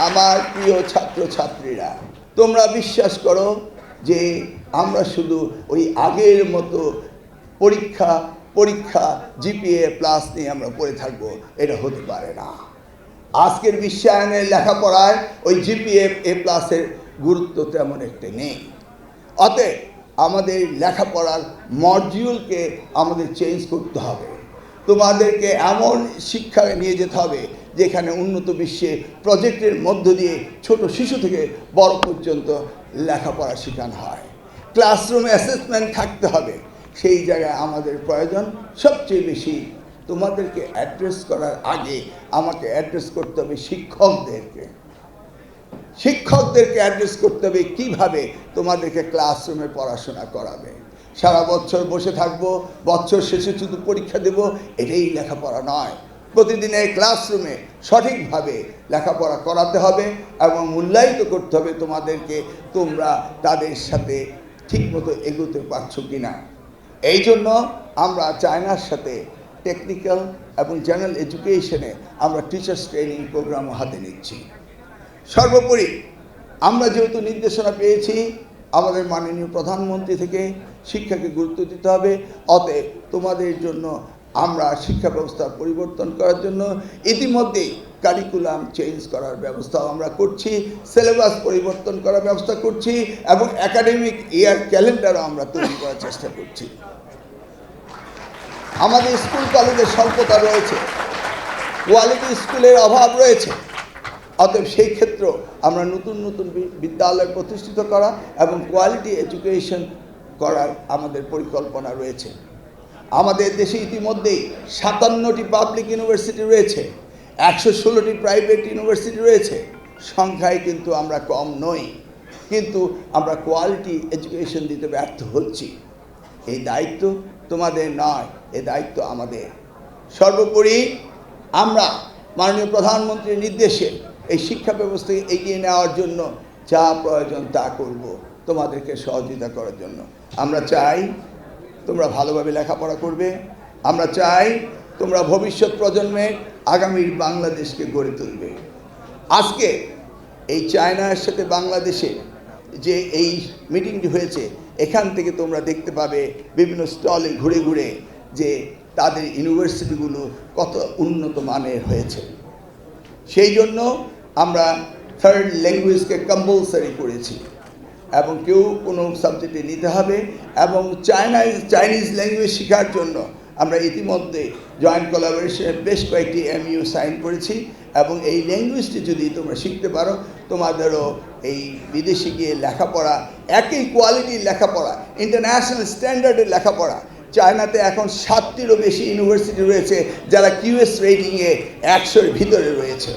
আমার প্রিয় ছাত্রছাত্রীরা, তোমরা বিশ্বাস করো যে আমরা শুধু ওই আগের মতো পরীক্ষা পরীক্ষা জিপিএ প্লাস নিয়ে আমরা পড়ে থাকবো, এটা হতে পারে না। আজকের বিশ্বায়নের লেখাপড়ায় ওই জিপিএ এ প্লাসের গুরুত্ব তেমন একটা নেই। অতএব আমাদের লেখাপড়ার মডিউলকে আমাদের চেঞ্জ করতে হবে। তোমাদেরকে এমন শিক্ষা নিয়ে যেতে হবে যেখানে উন্নত বিশ্বে প্রজেক্টের মধ্য দিয়ে ছোট শিশু থেকে বড় পর্যন্ত লেখাপড়া শেখানো হয়। ক্লাসরুম অ্যাসেসমেন্ট থাকতে হবে। সেই জায়গায় আমাদের প্রয়োজন সবচেয়ে বেশি তোমাদেরকে অ্যাড্রেস করার আগে আমাকে অ্যাড্রেস করতে হবে শিক্ষকদেরকে। শিক্ষকদেরকে অ্যাড্রেস করতে হবে কীভাবে তোমাদেরকে ক্লাসরুমে পড়াশোনা করাবে। সারা বছর বসে থাকবো, বছর শেষে শুধু পরীক্ষা দেব, এটাই লেখাপড়া নয়। প্রতিদিনের ক্লাসরুমে সঠিকভাবে লেখাপড়া করাতে হবে এবং মূল্যায়িত করতে হবে তোমাদেরকে, তোমরা তাদের সাথে ঠিকমতো এগোতে পারছো কি না। এই জন্য আমরা চায়নার সাথে টেকনিক্যাল এবং জেনারেল এডুকেশনে আমরা টিচার্স ট্রেনিং প্রোগ্রামও হাতে নিচ্ছি। সর্বোপরি আমরা যেহেতু নির্দেশনা পেয়েছি আমাদের মাননীয় প্রধানমন্ত্রী থেকে শিক্ষাকে গুরুত্ব দিতে হবে, অতএব তোমাদের জন্য আমরা শিক্ষা ব্যবস্থা পরিবর্তন করার জন্য ইতিমধ্যেই কারিকুলাম চেঞ্জ করার ব্যবস্থাও আমরা করছি, সিলেবাস পরিবর্তন করার ব্যবস্থা করছি এবং একাডেমিক ইয়ার ক্যালেন্ডারও আমরা তৈরি করার চেষ্টা করছি। আমাদের স্কুল কলেজের স্বল্পতা রয়েছে, কোয়ালিটি স্কুলের অভাব রয়েছে। অতএব সেই ক্ষেত্রে আমরা নতুন নতুন বিদ্যালয় প্রতিষ্ঠিত করা এবং কোয়ালিটি এডুকেশন করার আমাদের পরিকল্পনা রয়েছে। আমাদের দেশে ইতিমধ্যেই 57টি পাবলিক ইউনিভার্সিটি রয়েছে, 116টি প্রাইভেট ইউনিভার্সিটি রয়েছে। সংখ্যায় কিন্তু আমরা কম নই, কিন্তু আমরা কোয়ালিটি এডুকেশন দিতে ব্যর্থ হচ্ছি। এই দায়িত্ব তোমাদের নয়, এই দায়িত্ব আমাদের। সর্বোপরি আমরা মাননীয় প্রধানমন্ত্রীর নির্দেশে এই শিক্ষা ব্যবস্থাকে এগিয়ে নেওয়ার জন্য যা প্রয়োজন তা করব তোমাদেরকে সহযোগিতা করার জন্য। আমরা চাই তোমরা ভালোভাবে লেখাপড়া করবে, আমরা চাই তোমরা ভবিষ্যৎ প্রজন্মের আগামীর বাংলাদেশকে গড়ে তুলবে। আজকে এই চায়নার সাথে বাংলাদেশে যে এই মিটিংটি হয়েছে, এখান থেকে তোমরা দেখতে পাবে বিভিন্ন স্টলে ঘুরে ঘুরে যে তাদের ইউনিভার্সিটিগুলো কত উন্নত মানের হয়েছে। সেই জন্য আমরা থার্ড ল্যাঙ্গুয়েজকে কম্পালসারি করেছি এবং কেউ কোনো সাবজেক্টে নিতে হবে এবং চাইনিজ ল্যাঙ্গুয়েজ শেখার জন্য আমরা ইতিমধ্যে জয়েন্ট কোলাবোরেশনে বেশ কয়েকটি MOU সাইন করেছি এবং এই ল্যাঙ্গুয়েজটি যদি তোমরা শিখতে পারো তোমাদেরও এই বিদেশে গিয়ে লেখাপড়া, একই কোয়ালিটির লেখাপড়া, ইন্টারন্যাশনাল স্ট্যান্ডার্ডের লেখাপড়া। চায়নাতে এখন 7টিরও বেশি ইউনিভার্সিটি রয়েছে যারা QS রেটিংয়ে 100-এর ভিতরে রয়েছে।